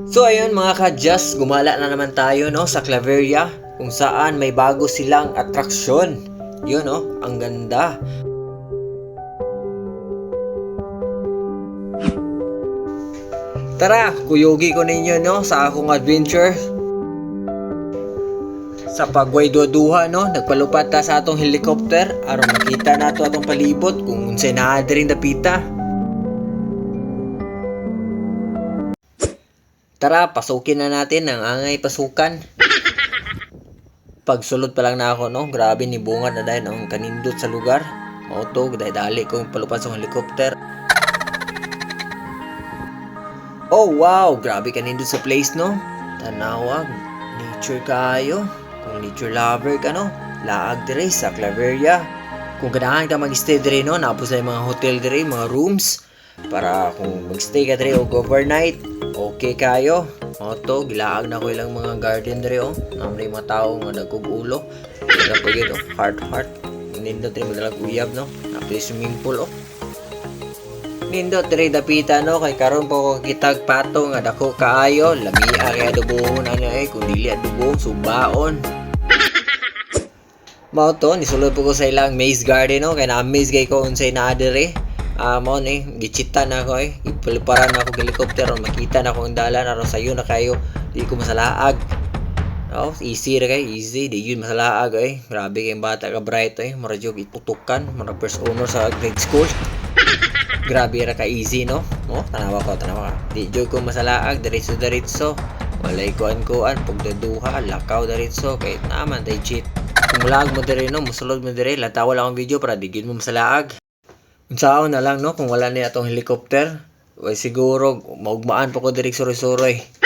So ayun mga ka-just, gumala na naman tayo no sa Claveria kung saan may bago silang atraksyon. Yun no, ang ganda. Tara, kuyugi ko ninyo no sa akong adventure. Sa pagway-duha no, nagpalupat ta sa atong helicopter aron makita nato atong palibot kung unsay naa diri dapita. Tara, pasukin na natin ang angay pasukan. Pagsulod pa lang na ako no, grabe ni bungad na dahil ang kanindot sa lugar. Auto, dali kong palupat sa helicopter. Oh wow, grabe kanindot sa place no. Tanawag, nature kayo. Kung nature lover ka no, laag dire sa Claveria. Kung ganahan ka mag-stay dire no, napos na yung mga hotel dire, mga rooms. Para kung mag-stay ka dire o overnight, okay kayo. Oto, gilaag na ko ilang mga garden dire oh. Namre mga tao nga nagkog ulo. Kaya po yun oh, heart. Nindot dire madalag uyab no. Napos swimming pool oh. Nindot dire dapita no, kay karon po ko kitag pato nga dako kaayo, lamia kay adobohon ana kung dili adobo subaon. Mao to nisulod po ko sa ilang maze garden no, kay na-amaze kay ko unsay naa dire. Mao ni gichita na ako ipaliparan na ako helicopter ron makita na ako ang dalan aron sayo na kayo di ko masalaag. Oh, easy ra kay easy di yun masalaag grabe kay bata ka bright mura jud iputukan mura first owner sa grade school. Grabe ra ka easy no. Oh, tanawa ka di jud ko masalaag diretso walay kuan pagdaduha lakaw diretso kay naman tay cheat. Kung lag mo dire no musulod mo dire lataw lang ang video para digid mo masalaag. Unsaon na lang no kung wala ni atong helicopter, way siguro maugmaan pa ko diri suroy-suroy.